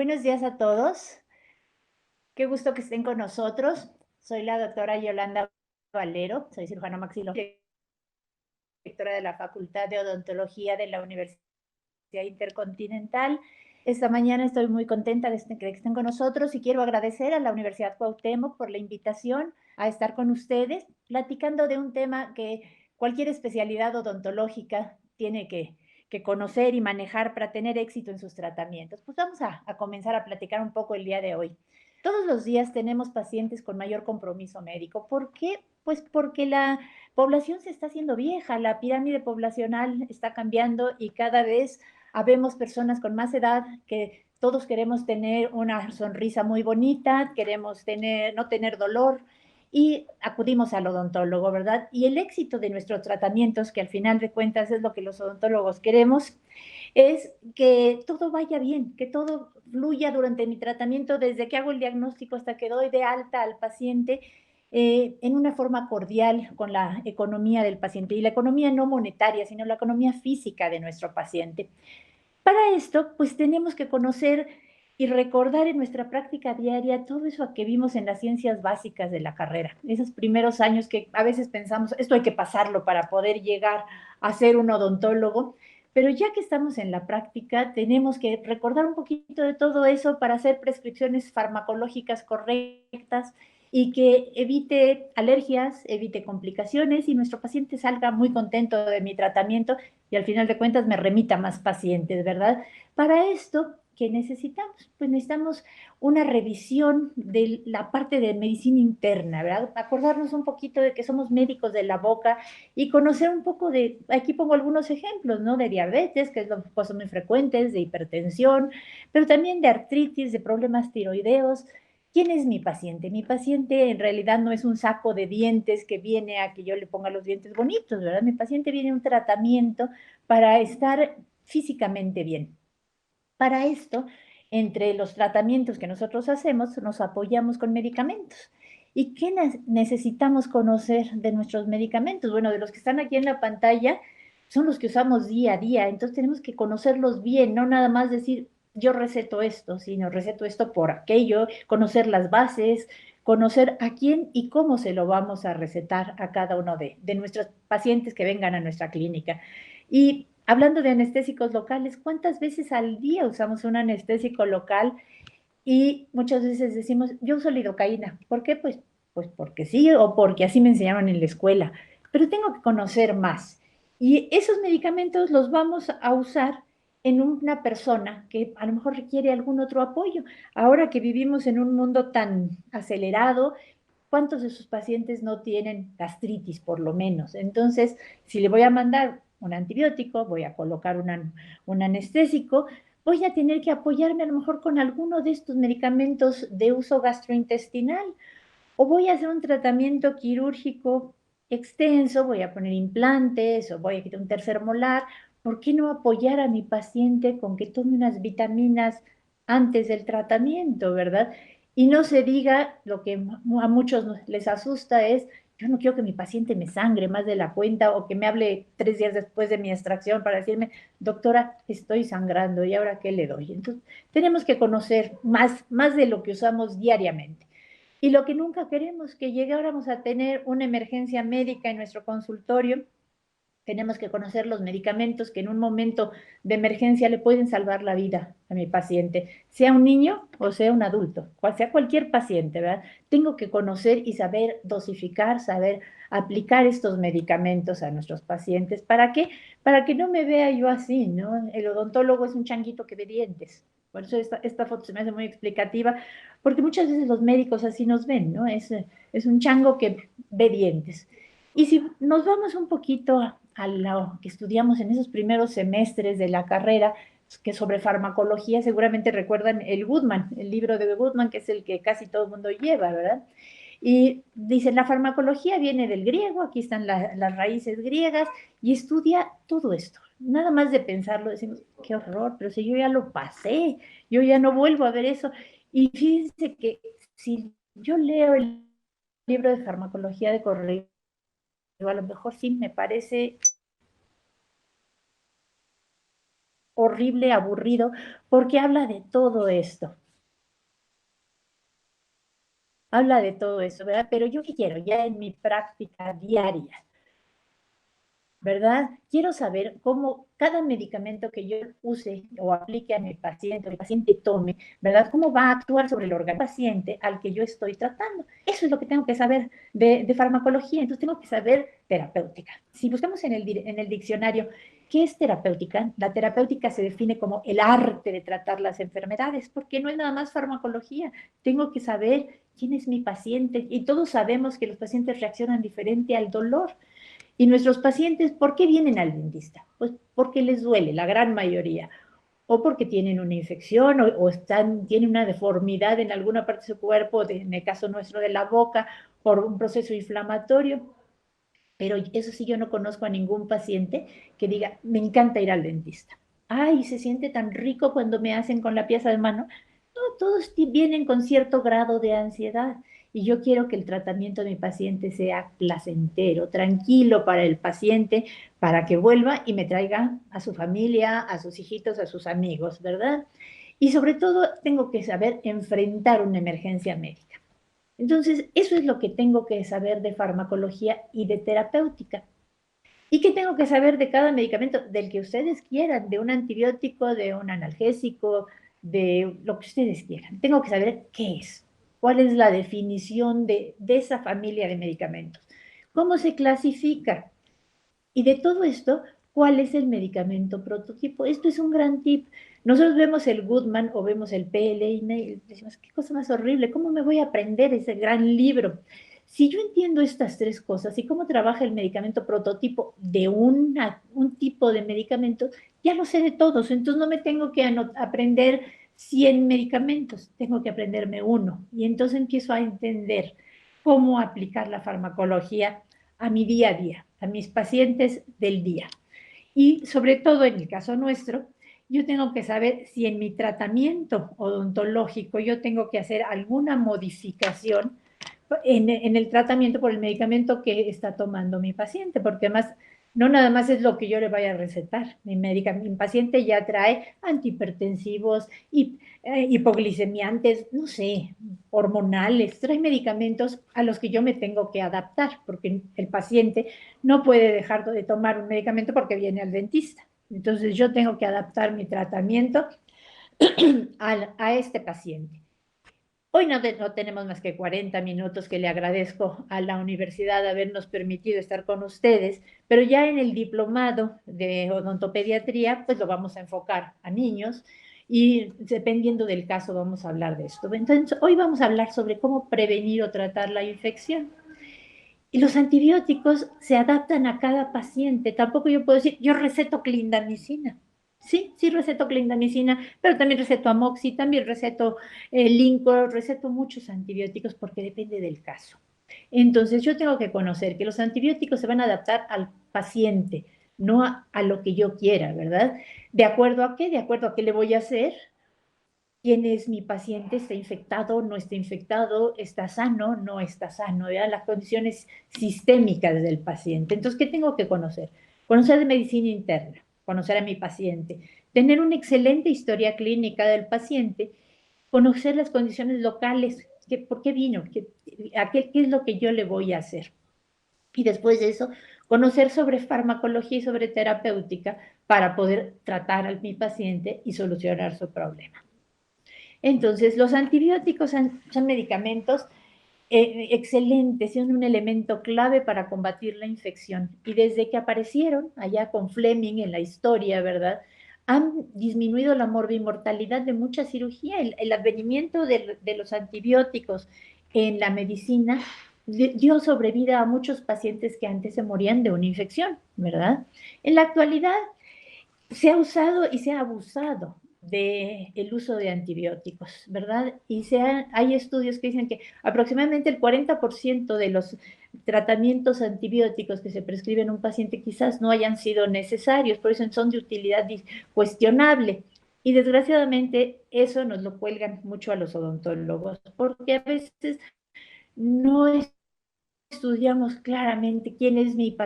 Buenos días a todos. Qué gusto que estén con nosotros. Soy la doctora Yolanda Valero, soy cirujano maxilofacial, directora de la Facultad de Odontología de la Universidad Intercontinental. Esta mañana estoy muy contenta de que estén con nosotros y quiero agradecer a la Universidad Cuauhtémoc por la invitación a estar con ustedes, platicando de un tema que cualquier especialidad odontológica tiene que conocer y manejar para tener éxito en sus tratamientos. Pues vamos a comenzar a platicar un poco el día de hoy. Todos los días tenemos pacientes con mayor compromiso médico. ¿Por qué? Pues porque la población se está haciendo vieja, la pirámide poblacional está cambiando y cada vez habemos personas con más edad que todos queremos tener una sonrisa muy bonita, queremos no tener dolor y acudimos al odontólogo, ¿verdad? Y el éxito de nuestros tratamientos, que al final de cuentas es lo que los odontólogos queremos, es que todo vaya bien, que todo fluya durante mi tratamiento, desde que hago el diagnóstico hasta que doy de alta al paciente, en una forma cordial con la economía del paciente, y la economía no monetaria, sino la economía física de nuestro paciente. Para esto, pues tenemos que conocer y recordar en nuestra práctica diaria todo eso que vimos en las ciencias básicas de la carrera, esos primeros años que a veces pensamos, esto hay que pasarlo para poder llegar a ser un odontólogo, pero ya que estamos en la práctica, tenemos que recordar un poquito de todo eso para hacer prescripciones farmacológicas correctas y que evite alergias, evite complicaciones y nuestro paciente salga muy contento de mi tratamiento y al final de cuentas me remita más pacientes, ¿verdad? Para esto, ¿qué necesitamos? Pues necesitamos una revisión de la parte de medicina interna, ¿verdad? Acordarnos un poquito de que somos médicos de la boca y conocer un poco de, aquí pongo algunos ejemplos, ¿no? De diabetes, que es lo que son muy frecuentes, de hipertensión, pero también de artritis, de problemas tiroideos. ¿Quién es mi paciente? Mi paciente en realidad no es un saco de dientes que viene a que yo le ponga los dientes bonitos, ¿verdad? Mi paciente viene a un tratamiento para estar físicamente bien. Para esto, entre los tratamientos que nosotros hacemos, nos apoyamos con medicamentos. ¿Y qué necesitamos conocer de nuestros medicamentos? Bueno, de los que están aquí en la pantalla, son los que usamos día a día, entonces tenemos que conocerlos bien, no nada más decir, yo receto esto, sino receto esto por aquello, conocer las bases, conocer a quién y cómo se lo vamos a recetar a cada uno de nuestros pacientes que vengan a nuestra clínica. Y hablando de anestésicos locales, ¿cuántas veces al día usamos un anestésico local? Y muchas veces decimos, yo uso lidocaína. ¿Por qué? Pues porque sí o porque así me enseñaron en la escuela. Pero tengo que conocer más. Y esos medicamentos los vamos a usar en una persona que a lo mejor requiere algún otro apoyo. Ahora que vivimos en un mundo tan acelerado, ¿cuántos de sus pacientes no tienen gastritis, por lo menos? Entonces, si le voy a mandar un antibiótico, voy a colocar un anestésico, voy a tener que apoyarme a lo mejor con alguno de estos medicamentos de uso gastrointestinal o voy a hacer un tratamiento quirúrgico extenso, voy a poner implantes o voy a quitar un tercer molar. ¿Por qué no apoyar a mi paciente con que tome unas vitaminas antes del tratamiento, verdad? Y no se diga lo que a muchos les asusta es, yo no quiero que mi paciente me sangre más de la cuenta o que me hable 3 días después de mi extracción para decirme, doctora, estoy sangrando y ahora qué le doy. Entonces, tenemos que conocer más de lo que usamos diariamente. Y lo que nunca queremos, que llegáramos a tener una emergencia médica en nuestro consultorio, tenemos que conocer los medicamentos que en un momento de emergencia le pueden salvar la vida a mi paciente, sea un niño o sea un adulto, sea cualquier paciente, ¿verdad? Tengo que conocer y saber dosificar, saber aplicar estos medicamentos a nuestros pacientes. ¿Para qué? Para que no me vea yo así, ¿no? El odontólogo es un changuito que ve dientes. Por eso esta foto se me hace muy explicativa, porque muchas veces los médicos así nos ven, ¿no? Es un chango que ve dientes. Y si nos vamos un poquito a lo que estudiamos en esos primeros semestres de la carrera, que sobre farmacología, seguramente recuerdan el Goodman, el libro de Goodman, que es el que casi todo el mundo lleva, ¿verdad? Y dicen, la farmacología viene del griego, aquí están las raíces griegas, y estudia todo esto. Nada más de pensarlo, decimos, qué horror, pero si yo ya lo pasé, yo ya no vuelvo a ver eso. Y fíjense que si yo leo el libro de farmacología de correo, a lo mejor sí me parece horrible, aburrido, porque habla de todo esto. Habla de todo eso, ¿verdad? Pero yo qué quiero, ya en mi práctica diaria, ¿verdad? Quiero saber cómo cada medicamento que yo use o aplique a mi paciente, o el paciente tome, ¿verdad? ¿Cómo va a actuar sobre el órgano paciente al que yo estoy tratando? Eso es lo que tengo que saber de farmacología, entonces tengo que saber terapéutica. Si buscamos en el diccionario, ¿qué es terapéutica? La terapéutica se define como el arte de tratar las enfermedades, porque no es nada más farmacología. Tengo que saber quién es mi paciente y todos sabemos que los pacientes reaccionan diferente al dolor. Y nuestros pacientes, ¿por qué vienen al dentista? Pues porque les duele, la gran mayoría, o porque tienen una infección o tienen una deformidad en alguna parte de su cuerpo, en el caso nuestro de la boca, por un proceso inflamatorio. Pero eso sí, yo no conozco a ningún paciente que diga, me encanta ir al dentista. Ay, se siente tan rico cuando me hacen con la pieza de mano. No, todos vienen con cierto grado de ansiedad y yo quiero que el tratamiento de mi paciente sea placentero, tranquilo para el paciente, para que vuelva y me traiga a su familia, a sus hijitos, a sus amigos, ¿verdad? Y sobre todo tengo que saber enfrentar una emergencia médica. Entonces, eso es lo que tengo que saber de farmacología y de terapéutica. ¿Y qué tengo que saber de cada medicamento? Del que ustedes quieran, de un antibiótico, de un analgésico, de lo que ustedes quieran. Tengo que saber qué es, cuál es la definición de esa familia de medicamentos, cómo se clasifica. Y de todo esto, ¿cuál es el medicamento prototipo? Esto es un gran tip. Nosotros vemos el Goodman o vemos el PLN y decimos, qué cosa más horrible, ¿cómo me voy a aprender ese gran libro? Si yo entiendo estas tres cosas y cómo trabaja el medicamento prototipo de un tipo de medicamento, ya lo sé de todos, entonces no me tengo que aprender 100 medicamentos, tengo que aprenderme uno. Y entonces empiezo a entender cómo aplicar la farmacología a mi día a día, a mis pacientes del día. Y sobre todo en el caso nuestro, yo tengo que saber si en mi tratamiento odontológico yo tengo que hacer alguna modificación en el tratamiento por el medicamento que está tomando mi paciente, porque además no nada más es lo que yo le vaya a recetar. Mi paciente ya trae antihipertensivos, hipoglicemiantes, no sé, hormonales, trae medicamentos a los que yo me tengo que adaptar, porque el paciente no puede dejar de tomar un medicamento porque viene al dentista. Entonces yo tengo que adaptar mi tratamiento a este paciente. Hoy no tenemos más que 40 minutos que le agradezco a la universidad de habernos permitido estar con ustedes, pero ya en el diplomado de odontopediatría, pues lo vamos a enfocar a niños y dependiendo del caso vamos a hablar de esto. Entonces, hoy vamos a hablar sobre cómo prevenir o tratar la infección. Y los antibióticos se adaptan a cada paciente. Tampoco yo puedo decir, yo receto clindamicina. Sí, sí receto clindamicina, pero también receto amoxi, también receto Lincor, receto muchos antibióticos porque depende del caso. Entonces yo tengo que conocer que los antibióticos se van a adaptar al paciente, no a lo que yo quiera, ¿verdad? ¿De acuerdo a qué? De acuerdo a qué le voy a hacer, quién es mi paciente, está infectado, no está infectado, está sano, no está sano, ¿verdad? Las condiciones sistémicas del paciente. Entonces, ¿qué tengo que conocer? Conocer de medicina interna, conocer a mi paciente, tener una excelente historia clínica del paciente, conocer las condiciones locales, por qué vino, qué es lo que yo le voy a hacer. Y después de eso, conocer sobre farmacología y sobre terapéutica para poder tratar a mi paciente y solucionar su problema. Entonces, los antibióticos son medicamentos excelentes, son un elemento clave para combatir la infección. Y desde que aparecieron allá con Fleming en la historia, ¿verdad? Han disminuido la morbimortalidad de mucha cirugía. El advenimiento de los antibióticos en la medicina dio sobrevida a muchos pacientes que antes se morían de una infección, ¿verdad? En la actualidad se ha usado y se ha abusado del uso de antibióticos, ¿verdad? Y hay estudios que dicen que aproximadamente el 40% de los tratamientos antibióticos que se prescriben a un paciente quizás no hayan sido necesarios, por eso son de utilidad cuestionable. Y desgraciadamente eso nos lo cuelgan mucho a los odontólogos, porque a veces no estudiamos claramente quién es mi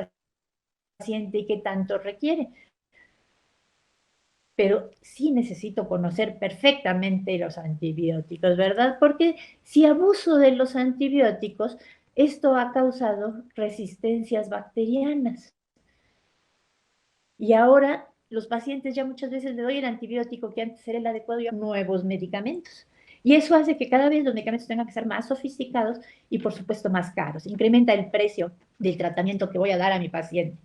paciente y qué tanto requiere. pero sí necesito conocer perfectamente los antibióticos, ¿verdad? Porque si abuso de los antibióticos, esto ha causado resistencias bacterianas. Y ahora los pacientes ya muchas veces le doy el antibiótico que antes era el adecuado y nuevos medicamentos. Y eso hace que cada vez los medicamentos tengan que ser más sofisticados y, por supuesto, más caros. Incrementa el precio del tratamiento que voy a dar a mi paciente.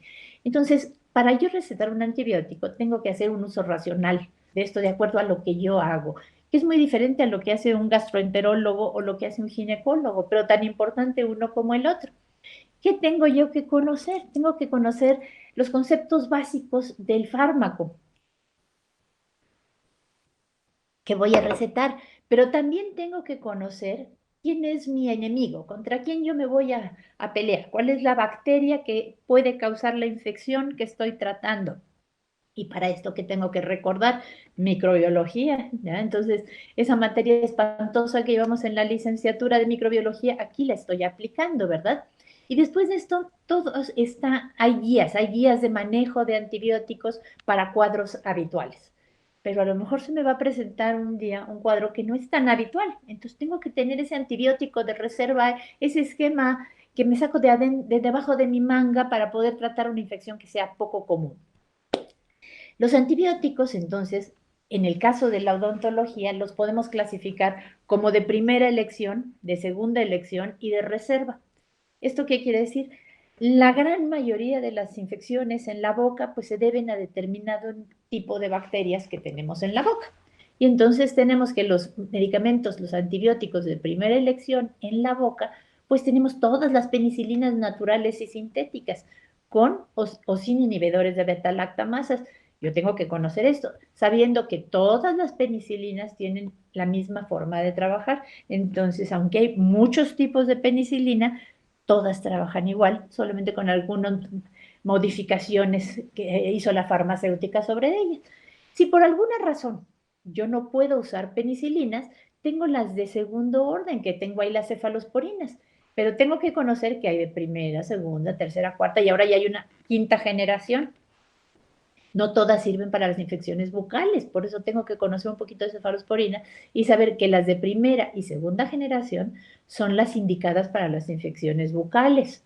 Entonces, para yo recetar un antibiótico, tengo que hacer un uso racional de esto de acuerdo a lo que yo hago, que es muy diferente a lo que hace un gastroenterólogo o lo que hace un ginecólogo, pero tan importante uno como el otro. ¿Qué tengo yo que conocer? Tengo que conocer los conceptos básicos del fármaco que voy a recetar, pero también tengo que conocer quién es mi enemigo, contra quién yo me voy a pelear, cuál es la bacteria que puede causar la infección que estoy tratando. Y para esto, ¿qué tengo que recordar? Microbiología, ¿ya? Entonces, esa materia espantosa que llevamos en la licenciatura de microbiología, aquí la estoy aplicando, ¿verdad? Y después de esto, hay guías de manejo de antibióticos para cuadros habituales. Pero a lo mejor se me va a presentar un día un cuadro que no es tan habitual. Entonces tengo que tener ese antibiótico de reserva, ese esquema que me saco de debajo de mi manga para poder tratar una infección que sea poco común. Los antibióticos, entonces, en el caso de la odontología, los podemos clasificar como de primera elección, de segunda elección y de reserva. ¿Esto qué quiere decir? La gran mayoría de las infecciones en la boca pues se deben a determinado tipo de bacterias que tenemos en la boca. Y entonces tenemos que los medicamentos, los antibióticos de primera elección en la boca, pues tenemos todas las penicilinas naturales y sintéticas, con o sin inhibidores de beta-lactamasas. Yo tengo que conocer esto, sabiendo que todas las penicilinas tienen la misma forma de trabajar. Entonces, aunque hay muchos tipos de penicilina, todas trabajan igual, solamente con algunas modificaciones que hizo la farmacéutica sobre ellas. Si por alguna razón yo no puedo usar penicilinas, tengo las de segundo orden, que tengo ahí las cefalosporinas, pero tengo que conocer que hay de primera, segunda, tercera, cuarta y ahora ya hay una quinta generación. No todas sirven para las infecciones bucales, por eso tengo que conocer un poquito de cefalosporina y saber que las de primera y segunda generación son las indicadas para las infecciones bucales.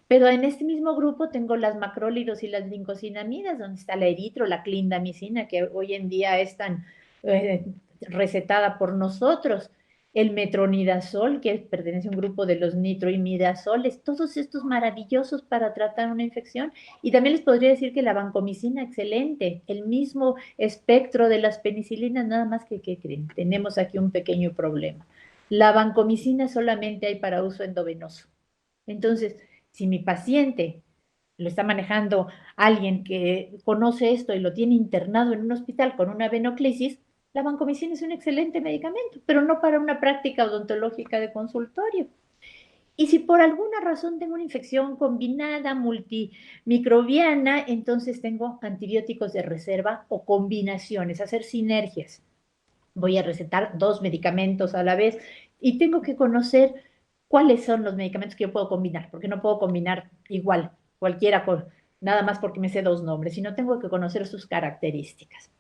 Pero en este mismo grupo tengo las macrólidos y las lincosinamidas, donde está la eritro, la clindamicina, que hoy en día es tan eh, recetada por nosotros, el metronidazol, que pertenece a un grupo de los nitroimidazoles, todos estos maravillosos para tratar una infección. Y también les podría decir que la vancomicina, excelente, el mismo espectro de las penicilinas, nada más que creen, tenemos aquí un pequeño problema. La vancomicina solamente hay para uso endovenoso. Entonces, si mi paciente lo está manejando alguien que conoce esto y lo tiene internado en un hospital con una venoclisis, la vancomicina es un excelente medicamento, pero no para una práctica odontológica de consultorio. Y si por alguna razón tengo una infección combinada multimicrobiana, entonces tengo antibióticos de reserva o combinaciones, hacer sinergias. Voy a recetar 2 medicamentos a la vez y tengo que conocer cuáles son los medicamentos que yo puedo combinar, porque no puedo combinar igual cualquiera con nada más porque me sé 2 nombres, sino tengo que conocer sus características.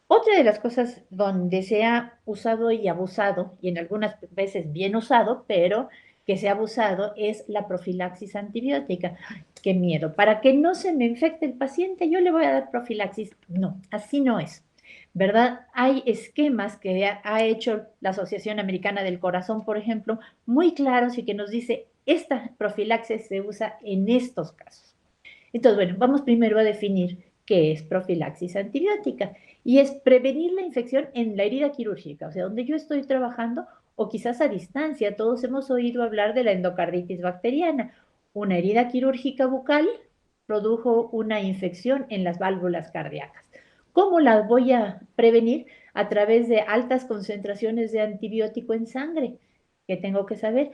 Otra de las cosas donde se ha usado y abusado, y en algunas veces bien usado, pero que se ha abusado, es la profilaxis antibiótica. Qué miedo. Para que no se me infecte el paciente, yo le voy a dar profilaxis. No, así no es. ¿Verdad? Hay esquemas que ha hecho la Asociación Americana del Corazón, por ejemplo, muy claros y que nos dice, esta profilaxis se usa en estos casos. Entonces, bueno, vamos primero a definir qué es profilaxis antibiótica y es prevenir la infección en la herida quirúrgica, o sea, donde yo estoy trabajando o quizás a distancia. Todos hemos oído hablar de la endocarditis bacteriana. Una herida quirúrgica bucal produjo una infección en las válvulas cardíacas. ¿Cómo la voy a prevenir? A través de altas concentraciones de antibiótico en sangre, que tengo que saber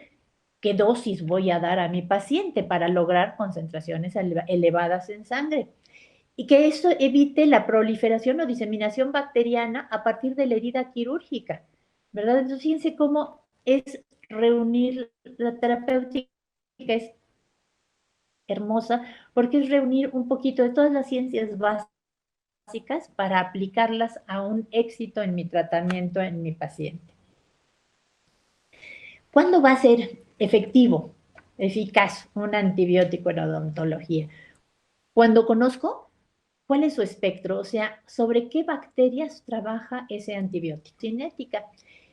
qué dosis voy a dar a mi paciente para lograr concentraciones elevadas en sangre. Y que esto evite la proliferación o diseminación bacteriana a partir de la herida quirúrgica, ¿verdad? Entonces, fíjense cómo es reunir la terapéutica, es hermosa, porque es reunir un poquito de todas las ciencias básicas básicas para aplicarlas a un éxito en mi tratamiento en mi paciente. ¿Cuándo va a ser efectivo, eficaz un antibiótico en odontología? Cuando conozco cuál es su espectro, o sea, sobre qué bacterias trabaja ese antibiótico. Cinética.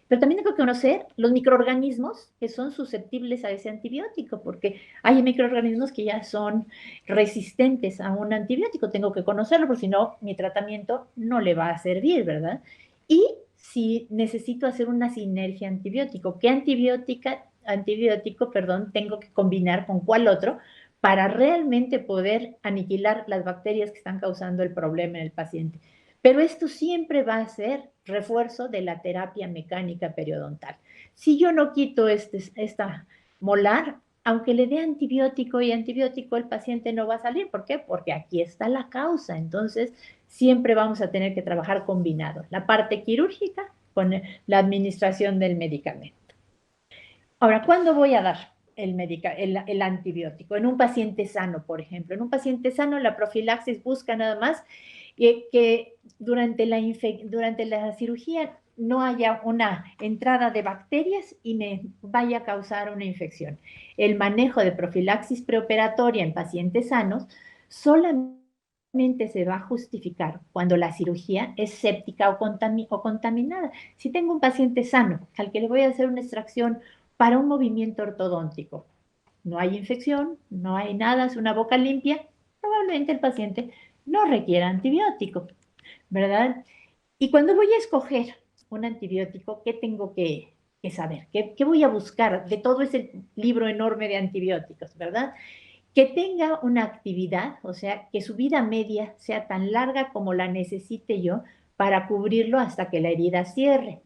Pero también tengo que conocer los microorganismos que son susceptibles a ese antibiótico, porque hay microorganismos que ya son resistentes a un antibiótico. Tengo que conocerlo, porque si no, mi tratamiento no le va a servir, ¿verdad? Y si necesito hacer una sinergia antibiótico, ¿qué antibiótico, tengo que combinar con cuál otro para realmente poder aniquilar las bacterias que están causando el problema en el paciente? Pero esto siempre va a ser refuerzo de la terapia mecánica periodontal. Si yo no quito esta molar, aunque le dé antibiótico y antibiótico, el paciente no va a salir. ¿Por qué? Porque aquí está la causa. Entonces, siempre vamos a tener que trabajar combinado. La parte quirúrgica con la administración del medicamento. Ahora, ¿cuándo voy a dar el antibiótico? En un paciente sano, por ejemplo. En un paciente sano, la profilaxis busca nada más que durante la cirugía no haya una entrada de bacterias y me vaya a causar una infección. El manejo de profilaxis preoperatoria en pacientes sanos solamente se va a justificar cuando la cirugía es séptica o contaminada. Si tengo un paciente sano al que le voy a hacer una extracción para un movimiento ortodóntico, no hay infección, no hay nada, es una boca limpia, probablemente el paciente no requiera antibiótico, ¿verdad? Y cuando voy a escoger un antibiótico, ¿qué tengo que saber? ¿Qué voy a buscar de todo ese libro enorme de antibióticos, verdad? Que tenga una actividad, o sea, que su vida media sea tan larga como la necesite yo para cubrirlo hasta que la herida cierre.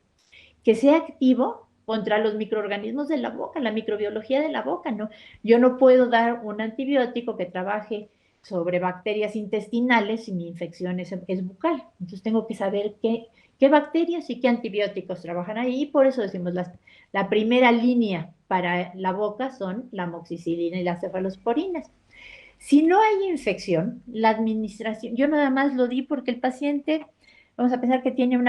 Que sea activo contra los microorganismos de la boca, la microbiología de la boca, ¿no? Yo no puedo dar un antibiótico que trabaje sobre bacterias intestinales si mi infección es bucal. Entonces tengo que saber qué bacterias y qué antibióticos trabajan ahí, y por eso decimos la primera línea para la boca son la amoxicilina y las cefalosporinas. Si no hay infección, la administración, yo nada más lo di porque el paciente, vamos a pensar que tiene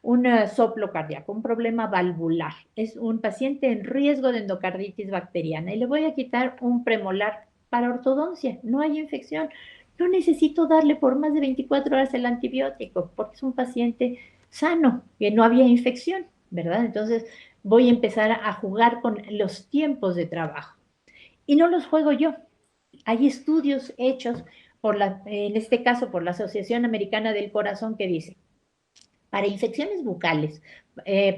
un soplo cardíaco, un problema valvular. Es un paciente en riesgo de endocarditis bacteriana y le voy a quitar un premolar para ortodoncia. No hay infección. No necesito darle por más de 24 horas el antibiótico porque es un paciente sano, que no había infección, ¿verdad? Entonces voy a empezar a jugar con los tiempos de trabajo. Y no los juego yo. Hay estudios hechos en este caso por la Asociación Americana del Corazón que dice, para infecciones bucales,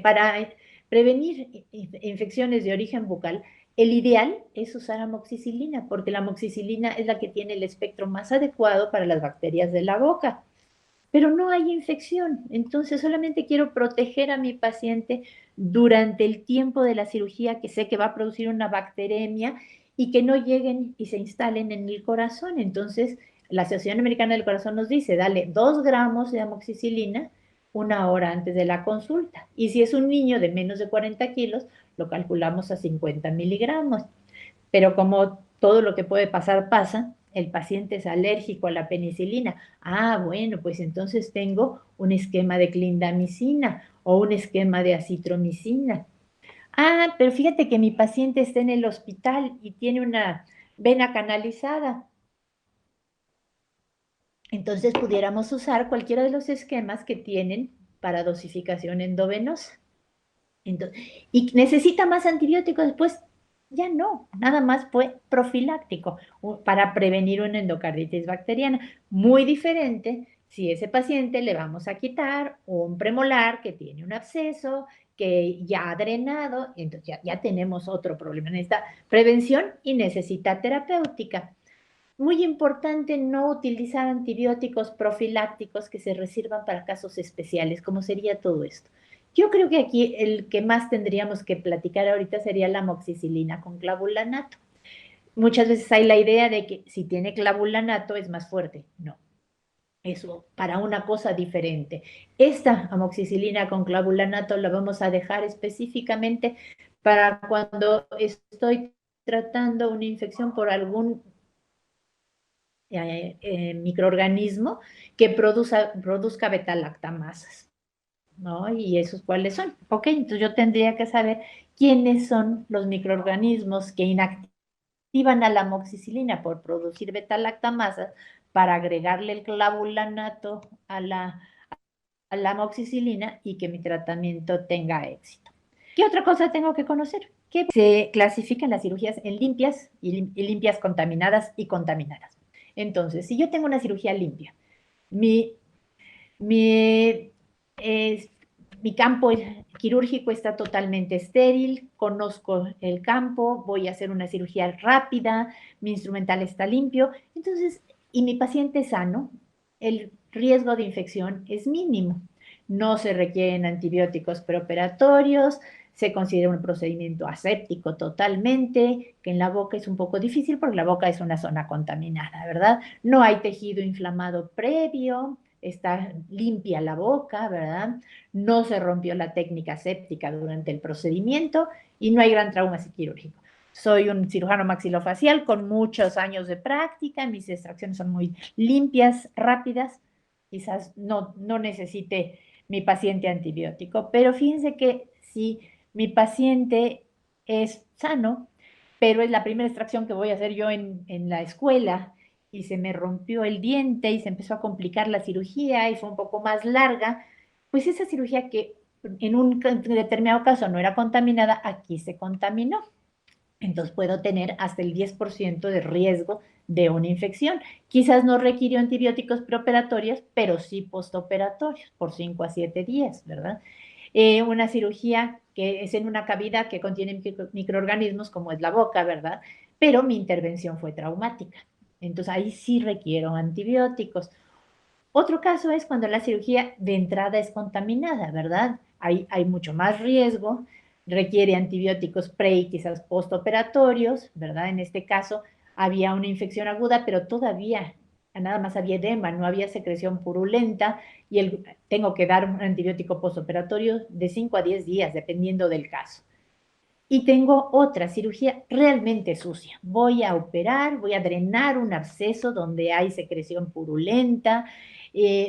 para prevenir infecciones de origen bucal, el ideal es usar amoxicilina, porque la amoxicilina es la que tiene el espectro más adecuado para las bacterias de la boca. Pero no hay infección, entonces solamente quiero proteger a mi paciente durante el tiempo de la cirugía, que sé que va a producir una bacteremia y que no lleguen y se instalen en el corazón. Entonces, la Asociación Americana del Corazón nos dice, dale 2 gramos de amoxicilina 1 hora antes de la consulta. Y si es un niño de menos de 40 kilos, lo calculamos a 50 miligramos. Pero como todo lo que puede pasar pasa, el paciente es alérgico a la penicilina. Ah, bueno, pues entonces tengo un esquema de clindamicina o un esquema de acitromicina. Ah, pero fíjate que mi paciente está en el hospital y tiene una vena canalizada. Entonces pudiéramos usar cualquiera de los esquemas que tienen para dosificación endovenosa. Entonces, y necesita más antibióticos después, ya no, nada más fue profiláctico para prevenir una endocarditis bacteriana. Muy diferente si ese paciente le vamos a quitar un premolar que tiene un absceso, que ya ha drenado, entonces ya tenemos otro problema. Necesita prevención y necesita terapéutica. Muy importante no utilizar antibióticos profilácticos que se reservan para casos especiales, como sería todo esto. Yo creo que aquí el que más tendríamos que platicar ahorita sería la amoxicilina con clavulanato. Muchas veces hay la idea de que si tiene clavulanato es más fuerte. No, eso para una cosa diferente. Esta amoxicilina con clavulanato la vamos a dejar específicamente para cuando estoy tratando una infección por algún microorganismo que produzca beta-lactamasas, ¿no? Y esos cuáles son. Ok, entonces yo tendría que saber quiénes son los microorganismos que inactivan a la amoxicilina por producir beta-lactamasas para agregarle el clavulanato a la amoxicilina y que mi tratamiento tenga éxito. ¿Qué otra cosa tengo que conocer? Que se clasifican las cirugías en limpias y limpias contaminadas y contaminadas. Entonces, si yo tengo una cirugía limpia, mi, mi, eh, mi campo quirúrgico está totalmente estéril, conozco el campo, voy a hacer una cirugía rápida, mi instrumental está limpio, entonces, y mi paciente es sano, el riesgo de infección es mínimo. No se requieren antibióticos preoperatorios, se considera un procedimiento aséptico totalmente, que en la boca es un poco difícil porque la boca es una zona contaminada, ¿verdad? No hay tejido inflamado previo, está limpia la boca, ¿verdad? No se rompió la técnica séptica durante el procedimiento y no hay gran trauma quirúrgico. Soy un cirujano maxilofacial con muchos años de práctica, mis extracciones son muy limpias, rápidas, quizás no necesite mi paciente antibiótico, pero fíjense que si mi paciente es sano, pero es la primera extracción que voy a hacer yo en la escuela y se me rompió el diente y se empezó a complicar la cirugía y fue un poco más larga, pues esa cirugía que en un determinado caso no era contaminada, aquí se contaminó. Entonces puedo tener hasta el 10% de riesgo de una infección. Quizás no requirió antibióticos preoperatorios, pero sí postoperatorios por 5 a 7 días, ¿verdad? Una cirugía que es en una cavidad que contiene microorganismos como es la boca, ¿verdad? Pero mi intervención fue traumática. Entonces ahí sí requiero antibióticos. Otro caso es cuando la cirugía de entrada es contaminada, ¿verdad? Hay mucho más riesgo, requiere antibióticos pre y quizás postoperatorios, ¿verdad? En este caso había una infección aguda, pero todavía nada más había edema, no había secreción purulenta y tengo que dar un antibiótico postoperatorio de 5 a 10 días, dependiendo del caso. Y tengo otra cirugía realmente sucia. Voy a operar, voy a drenar un absceso donde hay secreción purulenta,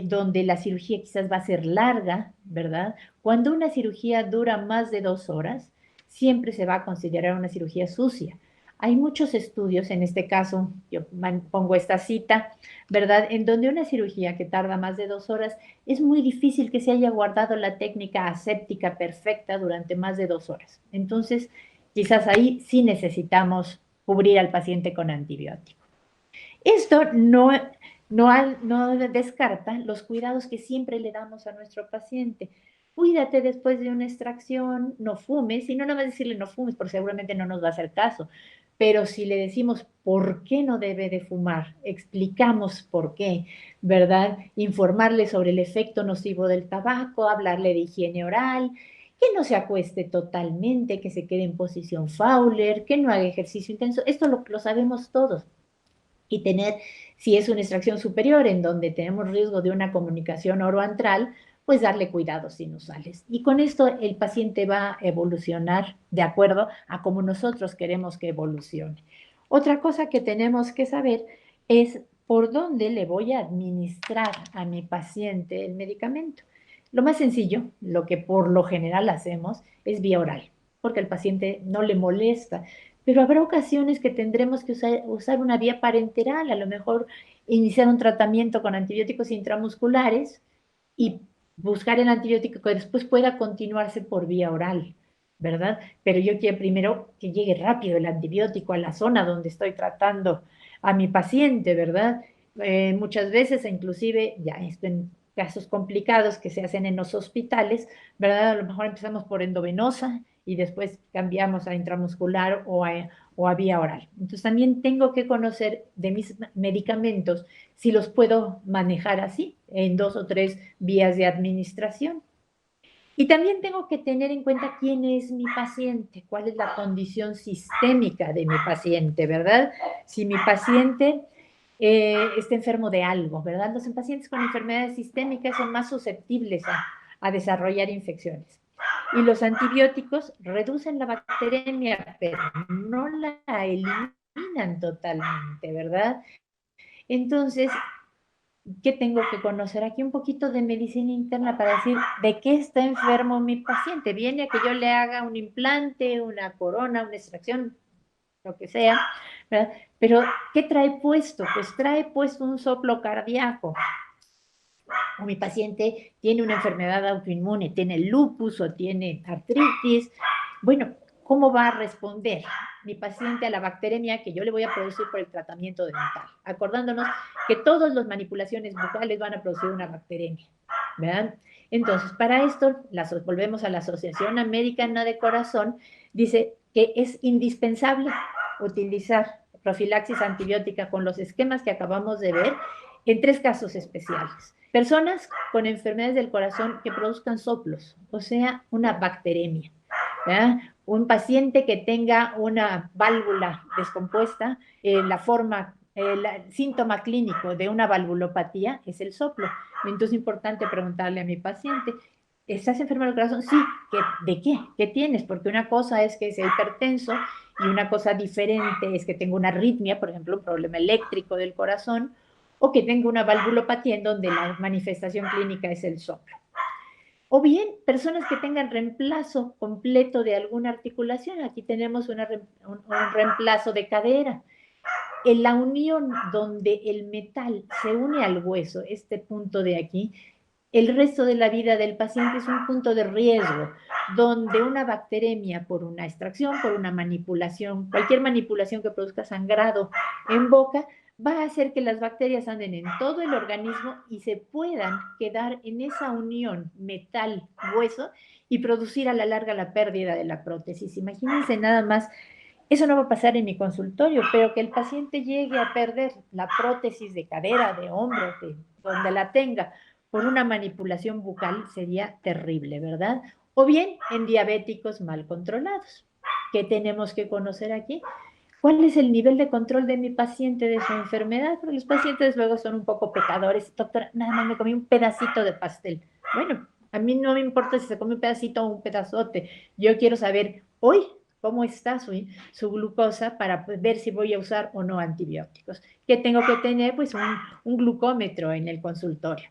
donde la cirugía quizás va a ser larga, ¿verdad? Cuando una cirugía dura más de 2 horas, siempre se va a considerar una cirugía sucia. Hay muchos estudios, en este caso yo pongo esta cita, ¿verdad? En donde una cirugía que tarda más de 2 horas, es muy difícil que se haya guardado la técnica aséptica perfecta durante más de 2 horas. Entonces, quizás ahí sí necesitamos cubrir al paciente con antibiótico. Esto no descarta los cuidados que siempre le damos a nuestro paciente. Cuídate después de una extracción, no fumes, y no nada más decirle no fumes, porque seguramente no nos va a hacer caso. Pero si le decimos por qué no debe de fumar, explicamos por qué, ¿verdad? Informarle sobre el efecto nocivo del tabaco, hablarle de higiene oral, que no se acueste totalmente, que se quede en posición Fowler, que no haga ejercicio intenso. Esto lo sabemos todos y tener, si es una extracción superior en donde tenemos riesgo de una comunicación oroantral, pues darle cuidados sinusales. Y con esto el paciente va a evolucionar de acuerdo a cómo nosotros queremos que evolucione. Otra cosa que tenemos que saber es por dónde le voy a administrar a mi paciente el medicamento. Lo más sencillo, lo que por lo general hacemos, es vía oral, porque al paciente no le molesta, pero habrá ocasiones que tendremos que usar una vía parenteral, a lo mejor iniciar un tratamiento con antibióticos intramusculares y buscar el antibiótico que después pueda continuarse por vía oral, ¿verdad? Pero yo quiero primero que llegue rápido el antibiótico a la zona donde estoy tratando a mi paciente, ¿verdad? Muchas veces, inclusive, ya esto en casos complicados que se hacen en los hospitales, ¿verdad? A lo mejor empezamos por endovenosa y después cambiamos a intramuscular o a vía oral. Entonces también tengo que conocer de mis medicamentos si los puedo manejar así, en 2 o 3 vías de administración. Y también tengo que tener en cuenta quién es mi paciente, cuál es la condición sistémica de mi paciente, ¿verdad? Si mi paciente está enfermo de algo, ¿verdad? Los pacientes con enfermedades sistémicas son más susceptibles a desarrollar infecciones. Y los antibióticos reducen la bacteremia, pero no la eliminan totalmente, ¿verdad? Entonces, ¿qué tengo que conocer? Aquí un poquito de medicina interna para decir de qué está enfermo mi paciente. Viene a que yo le haga un implante, una corona, una extracción, lo que sea, ¿verdad? Pero, ¿qué trae puesto? Pues trae puesto un soplo cardíaco. O mi paciente tiene una enfermedad autoinmune, tiene lupus o tiene artritis. Bueno, ¿cómo va a responder mi paciente a la bacteremia que yo le voy a producir por el tratamiento dental? Acordándonos que todas las manipulaciones bucales van a producir una bacteremia, ¿verdad? Entonces, para esto, volvemos a la Asociación Americana de Corazón, dice que es indispensable utilizar profilaxis antibiótica con los esquemas que acabamos de ver en 3 casos especiales. Personas con enfermedades del corazón que produzcan soplos, o sea, una bacteremia, ¿verdad? Un paciente que tenga una válvula descompuesta, la forma, el síntoma clínico de una valvulopatía es el soplo. Entonces es importante preguntarle a mi paciente, ¿estás enfermo del corazón? Sí. ¿De qué? ¿Qué tienes? Porque una cosa es que sea hipertenso y una cosa diferente es que tenga una arritmia, por ejemplo, un problema eléctrico del corazón, o que tenga una valvulopatía en donde la manifestación clínica es el soplo. O bien, personas que tengan reemplazo completo de alguna articulación. Aquí tenemos un reemplazo de cadera. En la unión donde el metal se une al hueso, este punto de aquí, el resto de la vida del paciente es un punto de riesgo, donde una bacteremia por una extracción, por una manipulación, cualquier manipulación que produzca sangrado en boca, va a hacer que las bacterias anden en todo el organismo y se puedan quedar en esa unión metal-hueso y producir a la larga la pérdida de la prótesis. Imagínense nada más, eso no va a pasar en mi consultorio, pero que el paciente llegue a perder la prótesis de cadera, de hombro, de donde la tenga, por una manipulación bucal sería terrible, ¿verdad? O bien en diabéticos mal controlados. ¿Qué tenemos que conocer aquí? ¿Cuál es el nivel de control de mi paciente de su enfermedad? Porque los pacientes luego son un poco pecadores. Doctora, nada más me comí un pedacito de pastel. Bueno, a mí no me importa si se come un pedacito o un pedazote. Yo quiero saber hoy cómo está su glucosa para ver si voy a usar o no antibióticos. ¿Qué tengo que tener? Pues un glucómetro en el consultorio.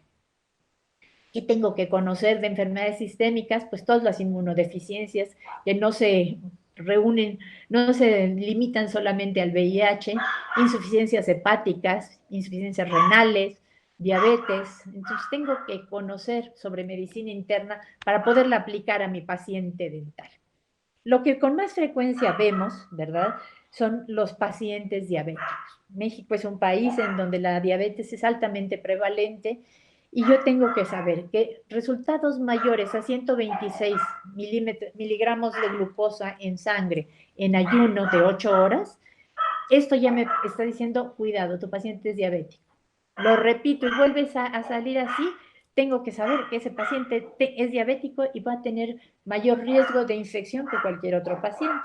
¿Qué tengo que conocer de enfermedades sistémicas? Pues todas las inmunodeficiencias que no se reúnen, no se limitan solamente al VIH, insuficiencias hepáticas, insuficiencias renales, diabetes. Entonces tengo que conocer sobre medicina interna para poderla aplicar a mi paciente dental. Lo que con más frecuencia vemos, ¿verdad?, son los pacientes diabéticos. México es un país en donde la diabetes es altamente prevalente y yo tengo que saber que resultados mayores a 126 miligramos de glucosa en sangre en ayuno de 8 horas, esto ya me está diciendo, cuidado, tu paciente es diabético. Lo repito y vuelves a salir así, tengo que saber que ese paciente es diabético y va a tener mayor riesgo de infección que cualquier otro paciente.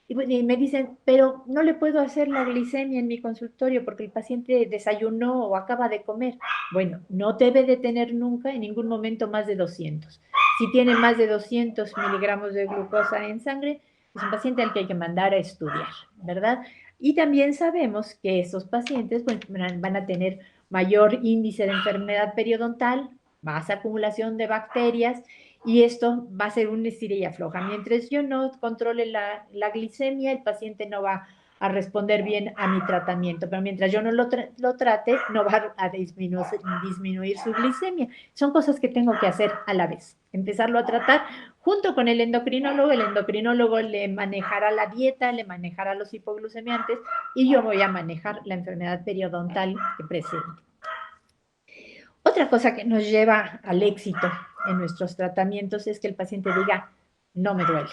Y me dicen, pero no le puedo hacer la glicemia en mi consultorio porque el paciente desayunó o acaba de comer. Bueno, no debe de tener nunca en ningún momento más de 200. Si tiene más de 200 miligramos de glucosa en sangre, es un paciente al que hay que mandar a estudiar, ¿verdad? Y también sabemos que esos pacientes van a tener mayor índice de enfermedad periodontal, más acumulación de bacterias, y esto va a ser un estira y afloja. Mientras yo no controle la glicemia, el paciente no va a responder bien a mi tratamiento, pero mientras yo no lo trate, no va a disminuir su glicemia. Son cosas que tengo que hacer a la vez. Empezarlo a tratar junto con el endocrinólogo le manejará la dieta, le manejará los hipoglucemiantes y yo voy a manejar la enfermedad periodontal que presente. Otra cosa que nos lleva al éxito en nuestros tratamientos es que el paciente diga, no me duele.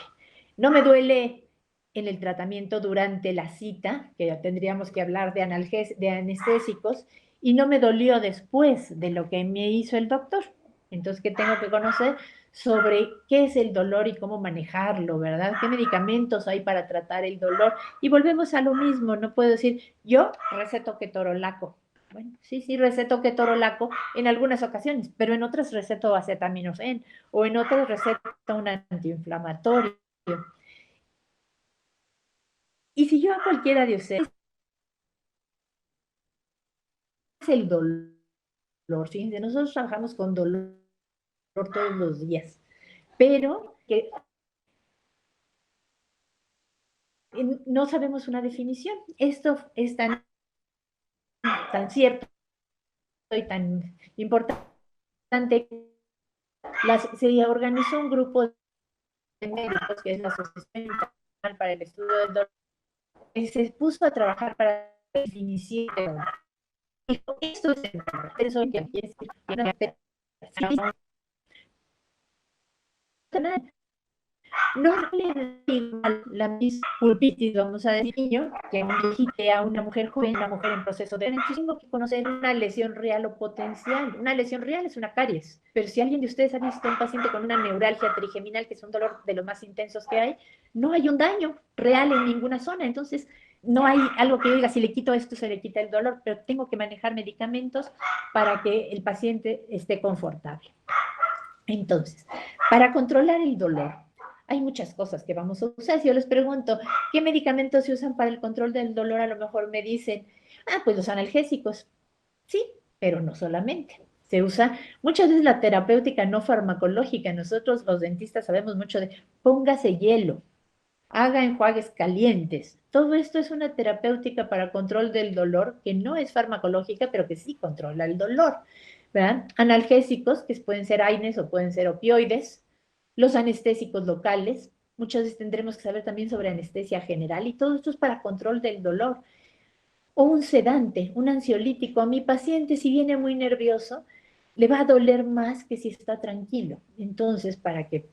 No me duele en el tratamiento durante la cita, que tendríamos que hablar de anestésicos, y no me dolió después de lo que me hizo el doctor. Entonces, ¿qué tengo que conocer? Sobre qué es el dolor y cómo manejarlo, ¿verdad? ¿Qué medicamentos hay para tratar el dolor? Y volvemos a lo mismo, no puedo decir, yo receto ketorolaco. Bueno, sí, receto ketorolaco en algunas ocasiones, pero en otras receto acetaminofén o en otras receto un antiinflamatorio. Y si yo a cualquiera de ustedes el dolor. Fíjense, nosotros trabajamos con dolor todos los días, pero que no sabemos una definición. Esto es tan cierto y tan importante. Se organizó un grupo de médicos, que es la Asociación Internacional para el Estudio del Dolor, que se puso a trabajar para definir el dolor. Dijo, esto es el dolor. Eso quiere decir que no le da igual la misma pulpitis, vamos a decir, niño, que a un viejito, a una mujer joven, una mujer en proceso de entonces tengo que conocer una lesión real o potencial. Una lesión real es una caries, pero si alguien de ustedes ha visto a un paciente con una neuralgia trigeminal, que es un dolor de los más intensos que hay, no hay un daño real en ninguna zona. Entonces, no hay algo que diga, si le quito esto, se le quita el dolor, pero tengo que manejar medicamentos para que el paciente esté confortable. Entonces, para controlar el dolor, hay muchas cosas que vamos a usar. Si yo les pregunto, ¿qué medicamentos se usan para el control del dolor? A lo mejor me dicen, pues los analgésicos. Sí, pero no solamente. Se usa muchas veces la terapéutica no farmacológica. Nosotros los dentistas sabemos mucho de póngase hielo, haga enjuagues calientes. Todo esto es una terapéutica para control del dolor que no es farmacológica, pero que sí controla el dolor. ¿Verdad? Analgésicos, que pueden ser AINES o pueden ser opioides, los anestésicos locales, muchas veces tendremos que saber también sobre anestesia general y todo esto es para control del dolor. O un sedante, un ansiolítico. A mi paciente, si viene muy nervioso, le va a doler más que si está tranquilo. Entonces, para que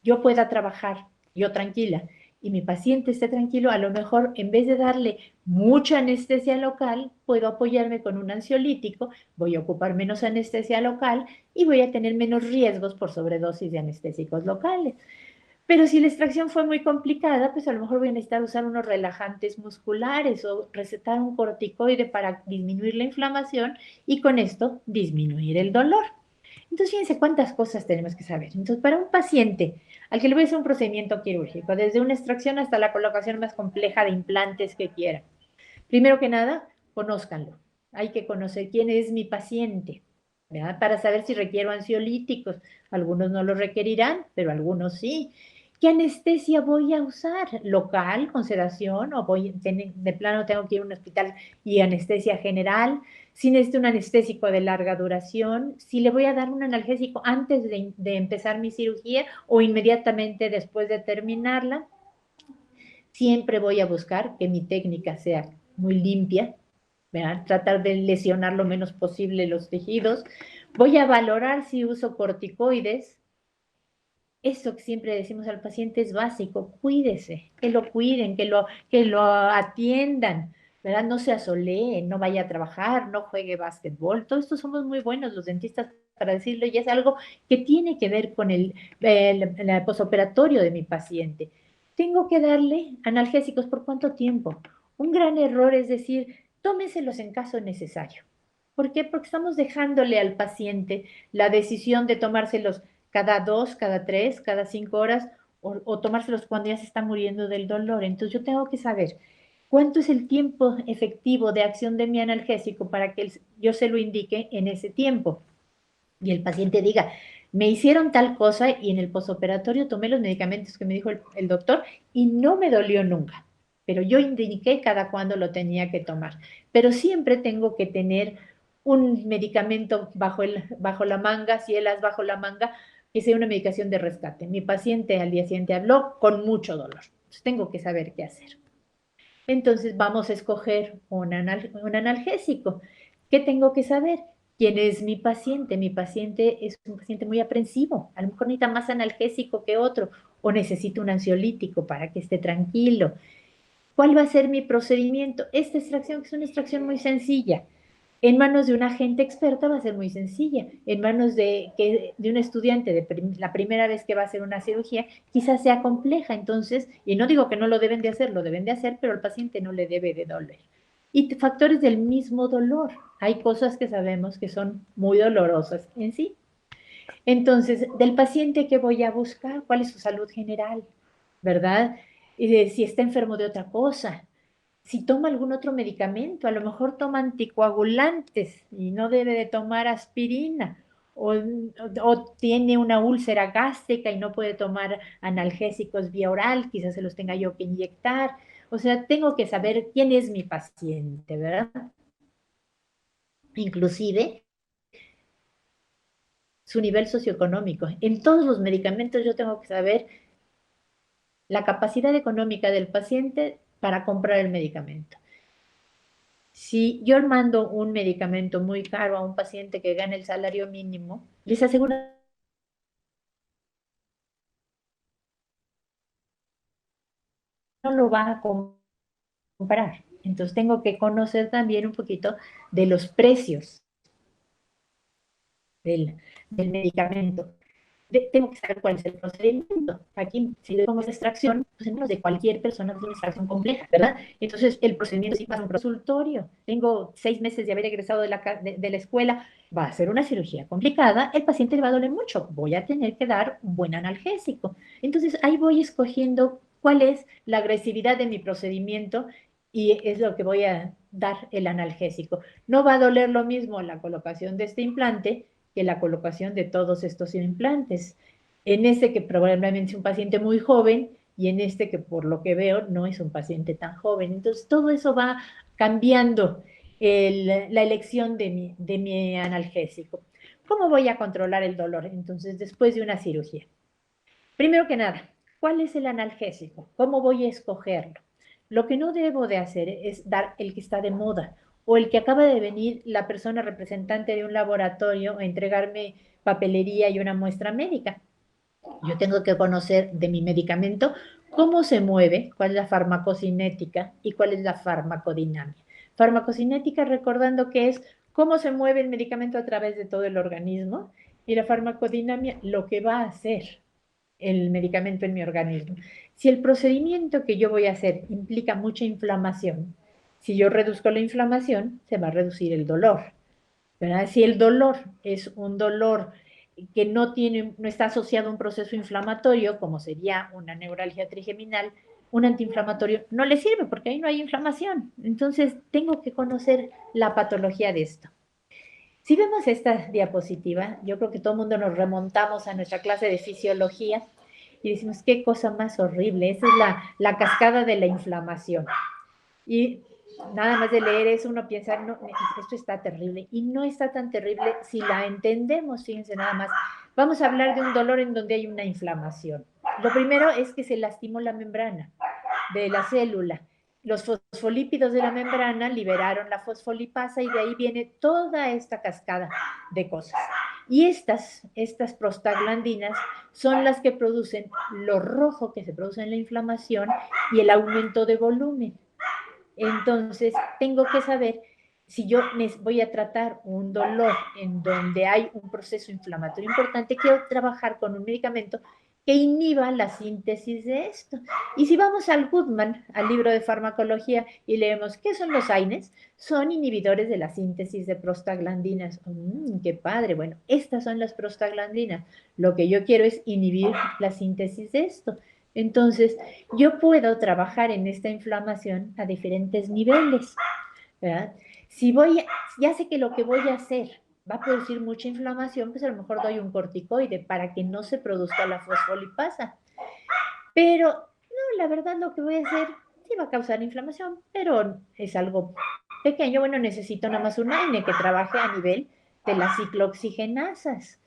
yo pueda trabajar yo tranquila y mi paciente esté tranquilo, a lo mejor en vez de darle mucha anestesia local, puedo apoyarme con un ansiolítico, voy a ocupar menos anestesia local y voy a tener menos riesgos por sobredosis de anestésicos locales. Pero si la extracción fue muy complicada, pues a lo mejor voy a necesitar usar unos relajantes musculares o recetar un corticoide para disminuir la inflamación y con esto disminuir el dolor. Entonces, fíjense cuántas cosas tenemos que saber. Entonces, para un paciente al que le voy a hacer un procedimiento quirúrgico, desde una extracción hasta la colocación más compleja de implantes que quiera, primero que nada, conózcanlo. Hay que conocer quién es mi paciente, ¿verdad? Para saber si requiero ansiolíticos. Algunos no los requerirán, pero algunos sí. ¿Qué anestesia voy a usar? ¿Local, con sedación? ¿O de plano tengo que ir a un hospital y anestesia general? Si necesito un anestésico de larga duración, si le voy a dar un analgésico antes de empezar mi cirugía o inmediatamente después de terminarla, siempre voy a buscar que mi técnica sea muy limpia, ¿verdad? Tratar de lesionar lo menos posible los tejidos. Voy a valorar si uso corticoides. Eso que siempre decimos al paciente es básico, cuídese, que lo cuiden, que lo atiendan, ¿verdad? No se asolee, no vaya a trabajar, no juegue básquetbol. Todos estos somos muy buenos los dentistas para decirlo y es algo que tiene que ver con el posoperatorio de mi paciente. Tengo que darle analgésicos por cuánto tiempo. Un gran error es decir, tómeselos en caso necesario. ¿Por qué? Porque estamos dejándole al paciente la decisión de tomárselos cada 2, cada 3, cada 5 horas o tomárselos cuando ya se está muriendo del dolor. Entonces yo tengo que saber cuánto es el tiempo efectivo de acción de mi analgésico para que yo se lo indique en ese tiempo. Y el paciente diga, me hicieron tal cosa y en el posoperatorio tomé los medicamentos que me dijo el doctor y no me dolió nunca. Pero yo indiqué cada cuándo lo tenía que tomar. Pero siempre tengo que tener un medicamento bajo la manga, si él es bajo la manga, que sea una medicación de rescate. Mi paciente al día siguiente habló con mucho dolor. Entonces tengo que saber qué hacer. Entonces vamos a escoger un analgésico. ¿Qué tengo que saber? ¿Quién es mi paciente? Mi paciente es un paciente muy aprensivo. A lo mejor necesita más analgésico que otro o necesito un ansiolítico para que esté tranquilo. ¿Cuál va a ser mi procedimiento? Esta extracción, que es una extracción muy sencilla, en manos de un agente experta va a ser muy sencilla. En manos de un estudiante la primera vez que va a hacer una cirugía, quizás sea compleja. Entonces, y no digo que no lo deben de hacer, lo deben de hacer, pero al paciente no le debe de doler. Y factores del mismo dolor. Hay cosas que sabemos que son muy dolorosas en sí. Entonces, del paciente que voy a buscar, ¿cuál es su salud general? ¿Verdad? Si está enfermo de otra cosa, si toma algún otro medicamento, a lo mejor toma anticoagulantes y no debe de tomar aspirina, o tiene una úlcera gástrica y no puede tomar analgésicos vía oral, quizás se los tenga yo que inyectar. O sea, tengo que saber quién es mi paciente, ¿verdad? Inclusive su nivel socioeconómico. En todos los medicamentos yo tengo que saber la capacidad económica del paciente para comprar el medicamento. Si yo mando un medicamento muy caro a un paciente que gana el salario mínimo, les aseguro que no lo va a comprar. Entonces tengo que conocer también un poquito de los precios del medicamento. Tengo que saber cuál es el procedimiento. Aquí, si le pongo esta extracción, pues en menos de cualquier persona es una extracción compleja, ¿verdad? Entonces, el procedimiento sí pasa un consultorio. Tengo 6 meses de haber egresado de la escuela, va a ser una cirugía complicada, el paciente le va a doler mucho, voy a tener que dar un buen analgésico. Entonces, ahí voy escogiendo cuál es la agresividad de mi procedimiento y es lo que voy a dar el analgésico. No va a doler lo mismo la colocación de este implante que la colocación de todos estos implantes. En este que probablemente es un paciente muy joven y en este que por lo que veo no es un paciente tan joven. Entonces todo eso va cambiando la elección de mi analgésico. ¿Cómo voy a controlar el dolor entonces después de una cirugía? Primero que nada, ¿cuál es el analgésico? ¿Cómo voy a escogerlo? Lo que no debo de hacer es dar el que está de moda o el que acaba de venir la persona representante de un laboratorio a entregarme papelería y una muestra médica. Yo tengo que conocer de mi medicamento cómo se mueve, cuál es la farmacocinética y cuál es la farmacodinamia. Farmacocinética, recordando que es cómo se mueve el medicamento a través de todo el organismo, y la farmacodinamia, lo que va a hacer el medicamento en mi organismo. Si el procedimiento que yo voy a hacer implica mucha inflamación, si yo reduzco la inflamación, se va a reducir el dolor, ¿verdad? Si el dolor es un dolor que no está asociado a un proceso inflamatorio, como sería una neuralgia trigeminal, un antiinflamatorio no le sirve porque ahí no hay inflamación. Entonces, tengo que conocer la patología de esto. Si vemos esta diapositiva, yo creo que todo el mundo nos remontamos a nuestra clase de fisiología y decimos, qué cosa más horrible, esa es la cascada de la inflamación. Y nada más de leer eso uno piensa, no, esto está terrible. Y no está tan terrible si la entendemos, fíjense nada más. Vamos a hablar de un dolor en donde hay una inflamación. Lo primero es que se lastimó la membrana de la célula. Los fosfolípidos de la membrana liberaron la fosfolipasa y de ahí viene toda esta cascada de cosas. Y estas prostaglandinas son las que producen lo rojo que se produce en la inflamación y el aumento de volumen. Entonces, tengo que saber si yo voy a tratar un dolor en donde hay un proceso inflamatorio importante, quiero trabajar con un medicamento que inhiba la síntesis de esto. Y si vamos al Goodman, al libro de farmacología, y leemos, ¿qué son los AINES? Son inhibidores de la síntesis de prostaglandinas. ¡Qué padre! Bueno, estas son las prostaglandinas. Lo que yo quiero es inhibir la síntesis de esto. Entonces, yo puedo trabajar en esta inflamación a diferentes niveles, ¿verdad? Si ya sé que lo que voy a hacer va a producir mucha inflamación, pues a lo mejor doy un corticoide para que no se produzca la fosfolipasa. Pero, no, la verdad lo que voy a hacer sí va a causar inflamación, pero es algo pequeño. Bueno, necesito nada más un AINE que trabaje a nivel de las ciclooxigenasas.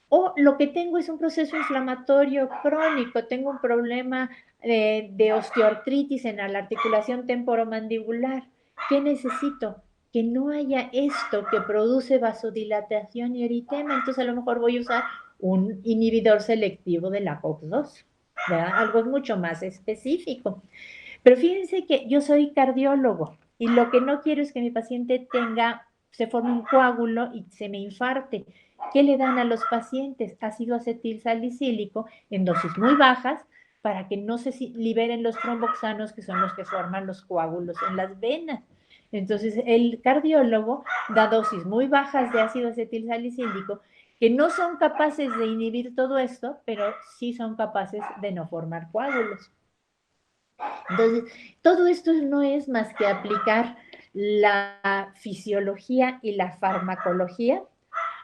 O lo que tengo es un proceso inflamatorio crónico, tengo un problema de osteoartritis en la articulación temporomandibular. ¿Qué necesito? Que no haya esto que produce vasodilatación y eritema. Entonces a lo mejor voy a usar un inhibidor selectivo de la COX-2, ¿verdad? Algo mucho más específico. Pero fíjense que yo soy cardiólogo y lo que no quiero es que mi paciente se forme un coágulo y se me infarte. ¿Qué le dan a los pacientes? Ácido acetil salicílico en dosis muy bajas para que no se liberen los tromboxanos, que son los que forman los coágulos en las venas. Entonces, el cardiólogo da dosis muy bajas de ácido acetil salicílico que no son capaces de inhibir todo esto, pero sí son capaces de no formar coágulos. Entonces, todo esto no es más que aplicar la fisiología y la farmacología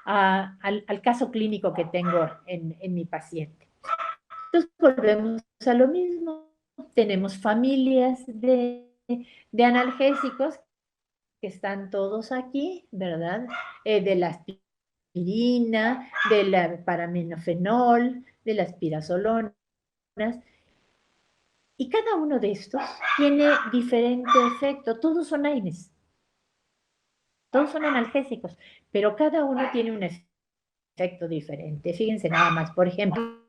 al caso clínico que tengo en mi paciente. Entonces, volvemos a lo mismo. Tenemos familias de analgésicos que están todos aquí, ¿verdad? De la aspirina, de la paraminofenol, de las pirazolonas, y cada uno de estos tiene diferente efecto. Todos son AINES, todos son analgésicos, pero cada uno tiene un efecto diferente. Fíjense nada más, por ejemplo,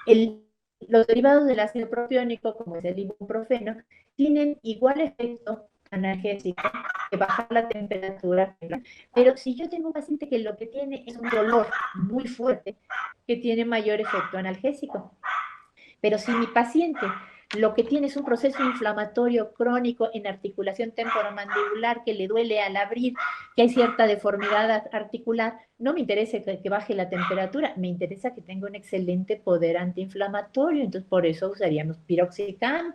el, los derivados del ácido propiónico, como es el ibuprofeno, tienen igual efecto analgésico que bajar la temperatura. Pero si yo tengo un paciente que lo que tiene es un dolor muy fuerte, que tiene mayor efecto analgésico. Pero si mi paciente lo que tiene es un proceso inflamatorio crónico en articulación temporomandibular que le duele al abrir, que hay cierta deformidad articular, no me interesa que baje la temperatura, me interesa que tenga un excelente poder antiinflamatorio, entonces por eso usaríamos piroxicam,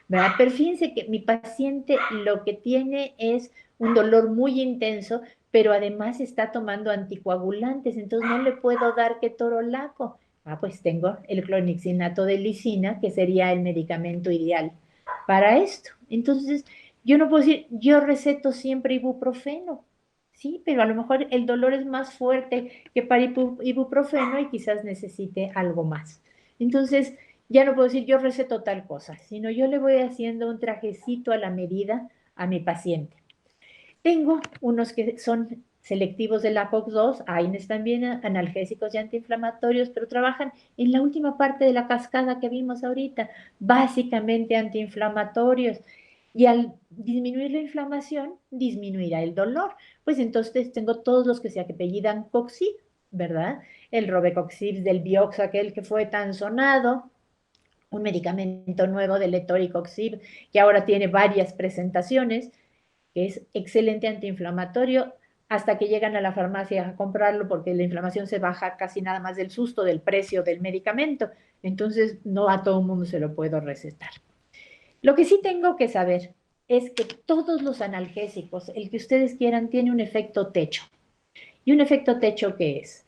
¿verdad? Pero fíjense que mi paciente lo que tiene es un dolor muy intenso, pero además está tomando anticoagulantes, entonces no le puedo dar ketorolaco. Pues tengo el clonixinato de lisina, que sería el medicamento ideal para esto. Entonces, yo no puedo decir, yo receto siempre ibuprofeno, sí, pero a lo mejor el dolor es más fuerte que para ibuprofeno y quizás necesite algo más. Entonces, ya no puedo decir, yo receto tal cosa, sino yo le voy haciendo un trajecito a la medida a mi paciente. Tengo unos que son selectivos de la COX-2, AINES también, analgésicos y antiinflamatorios, pero trabajan en la última parte de la cascada que vimos ahorita, básicamente antiinflamatorios. Y al disminuir la inflamación, disminuirá el dolor. Pues entonces tengo todos los que se apellidan Coxib, ¿verdad? El Robecoxib del Biox, aquel que fue tan sonado, un medicamento nuevo del Etoricoxib, que ahora tiene varias presentaciones, que es excelente antiinflamatorio, hasta que llegan a la farmacia a comprarlo porque la inflamación se baja casi nada más del susto del precio del medicamento. Entonces, no a todo el mundo se lo puedo recetar. Lo que sí tengo que saber es que todos los analgésicos, el que ustedes quieran, tiene un efecto techo. ¿Y un efecto techo qué es?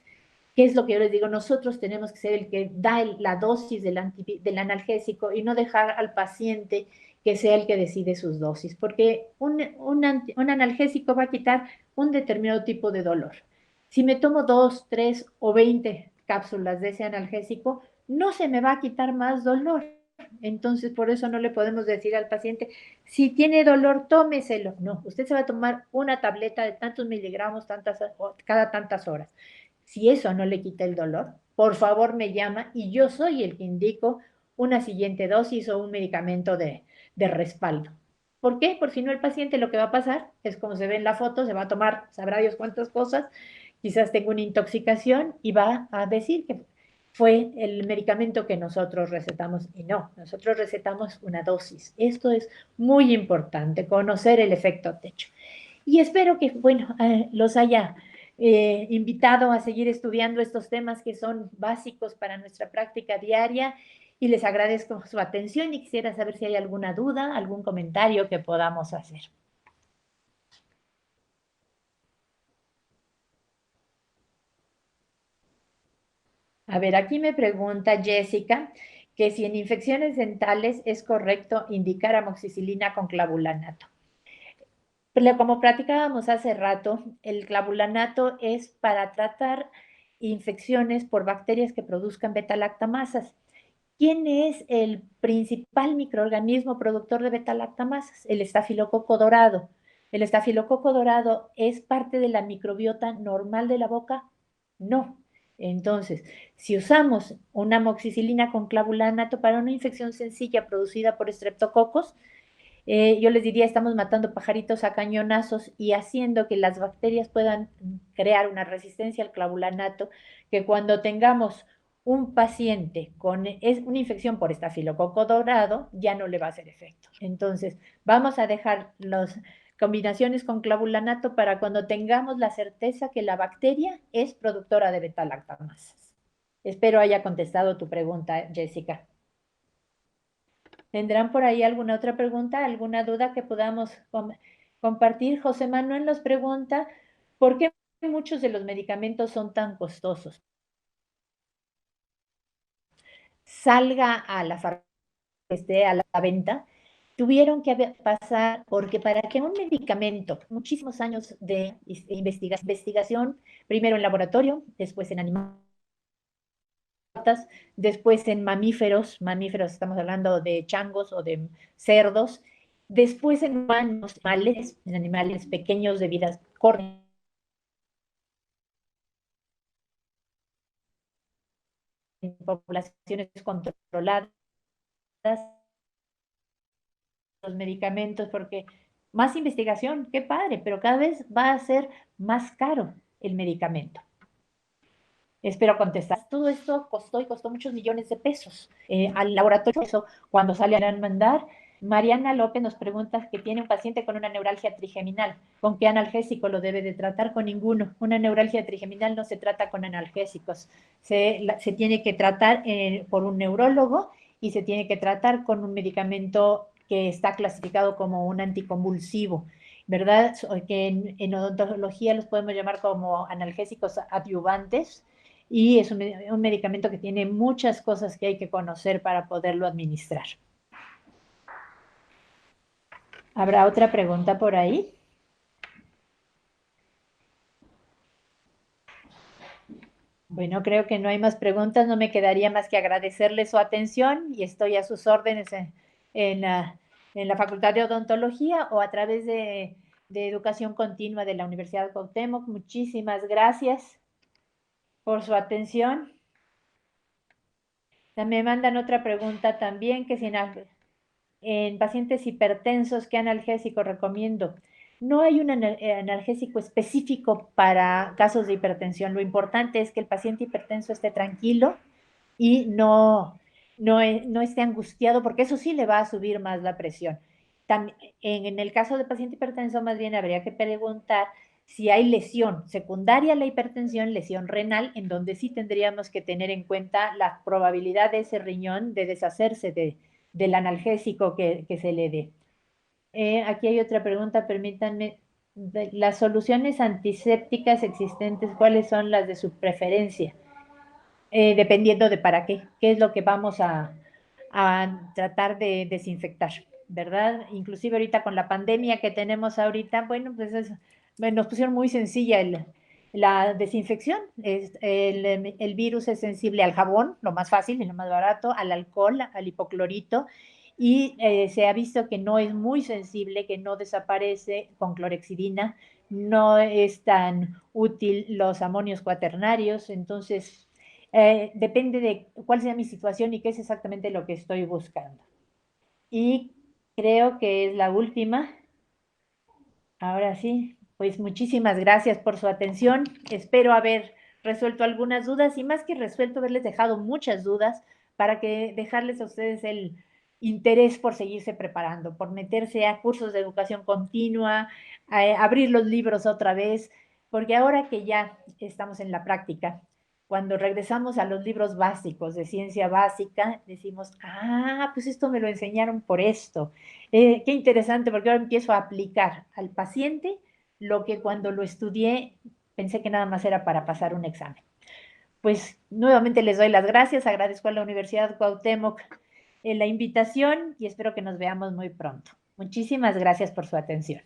¿Qué es lo que yo les digo? Nosotros tenemos que ser el que da la dosis del analgésico y no dejar al paciente que sea el que decide sus dosis, porque un analgésico va a quitar un determinado tipo de dolor. Si me tomo 2, 3 o 20 cápsulas de ese analgésico, no se me va a quitar más dolor. Entonces, por eso no le podemos decir al paciente, si tiene dolor, tómeselo. No, usted se va a tomar una tableta de tantos miligramos cada tantas horas. Si eso no le quita el dolor, por favor me llama y yo soy el que indico una siguiente dosis o un medicamento de respaldo. ¿Por qué? Porque si no el paciente lo que va a pasar es como se ve en la foto, se va a tomar, sabrá Dios cuántas cosas, quizás tenga una intoxicación y va a decir que fue el medicamento que nosotros recetamos y no, nosotros recetamos una dosis. Esto es muy importante, conocer el efecto techo. Y espero que, bueno, los haya invitado a seguir estudiando estos temas que son básicos para nuestra práctica diaria y les agradezco su atención y quisiera saber si hay alguna duda, algún comentario que podamos hacer. A ver, aquí me pregunta Jessica que si en infecciones dentales es correcto indicar amoxicilina con clavulanato. Pero como platicábamos hace rato, el clavulanato es para tratar infecciones por bacterias que produzcan beta-lactamasas. ¿Quién es el principal microorganismo productor de beta-lactamasas? El estafilococo dorado. ¿El estafilococo dorado es parte de la microbiota normal de la boca? No. Entonces, si usamos una amoxicilina con clavulanato para una infección sencilla producida por estreptococos, yo les diría, estamos matando pajaritos a cañonazos y haciendo que las bacterias puedan crear una resistencia al clavulanato, que cuando tengamos un paciente con es una infección por estafilococo dorado, ya no le va a hacer efecto. Entonces, vamos a dejar las combinaciones con clavulanato para cuando tengamos la certeza que la bacteria es productora de beta-lactamasas. Espero haya contestado tu pregunta, Jessica. ¿Tendrán por ahí alguna otra pregunta, alguna duda que podamos compartir? José Manuel nos pregunta, ¿por qué muchos de los medicamentos son tan costosos? Salga a la farmacia, esté a la venta, tuvieron que pasar, porque para que un medicamento, muchísimos años de investigación, primero en laboratorio, después en animales, después en mamíferos, estamos hablando de changos o de cerdos, después en humanos, en animales pequeños de vidas cortas, en poblaciones controladas, los medicamentos, porque más investigación, qué padre, pero cada vez va a ser más caro el medicamento. Espero contestar. Todo esto costó y costó muchos millones de pesos al laboratorio. Eso, cuando sale a mandar, Mariana López nos pregunta que tiene un paciente con una neuralgia trigeminal. ¿Con qué analgésico lo debe de tratar? Con ninguno. Una neuralgia trigeminal no se trata con analgésicos. Se tiene que tratar por un neurólogo y se tiene que tratar con un medicamento que está clasificado como un anticonvulsivo, ¿verdad? Que en odontología los podemos llamar como analgésicos adyuvantes, y es un medicamento que tiene muchas cosas que hay que conocer para poderlo administrar. ¿Habrá otra pregunta por ahí? Bueno, creo que no hay más preguntas. No me quedaría más que agradecerle su atención y estoy a sus órdenes en la Facultad de Odontología o a través de Educación Continua de la Universidad de Cuauhtémoc. Muchísimas gracias por su atención. Me mandan otra pregunta también, que si en pacientes hipertensos, ¿qué analgésico recomiendo? No hay un analgésico específico para casos de hipertensión. Lo importante es que el paciente hipertenso esté tranquilo y no esté angustiado, porque eso sí le va a subir más la presión. También, en el caso de paciente hipertenso, más bien habría que preguntar si hay lesión secundaria a la hipertensión, lesión renal, en donde sí tendríamos que tener en cuenta la probabilidad de ese riñón de deshacerse del analgésico que se le dé. Aquí hay otra pregunta, permítanme. De las soluciones antisépticas existentes, ¿cuáles son las de su preferencia? Dependiendo de para qué es lo que vamos a tratar de desinfectar, ¿verdad? Inclusive ahorita con la pandemia que tenemos ahorita, bueno, pues nos pusieron muy sencilla la desinfección. El virus es sensible al jabón, lo más fácil y lo más barato, al alcohol, al hipoclorito, y se ha visto que no es muy sensible, que no desaparece con clorexidina, no es tan útil los amonios cuaternarios. Entonces depende de cuál sea mi situación y qué es exactamente lo que estoy buscando. Y creo que es la última. Ahora sí, pues muchísimas gracias por su atención. Espero haber resuelto algunas dudas y más que resuelto, haberles dejado muchas dudas para que dejarles a ustedes el interés por seguirse preparando, por meterse a cursos de educación continua, a abrir los libros otra vez, porque ahora que ya estamos en la práctica, cuando regresamos a los libros básicos de ciencia básica, decimos, pues esto me lo enseñaron por esto. Qué interesante, porque ahora empiezo a aplicar al paciente lo que cuando lo estudié pensé que nada más era para pasar un examen. Pues nuevamente les doy las gracias, agradezco a la Universidad Cuauhtémoc la invitación y espero que nos veamos muy pronto. Muchísimas gracias por su atención.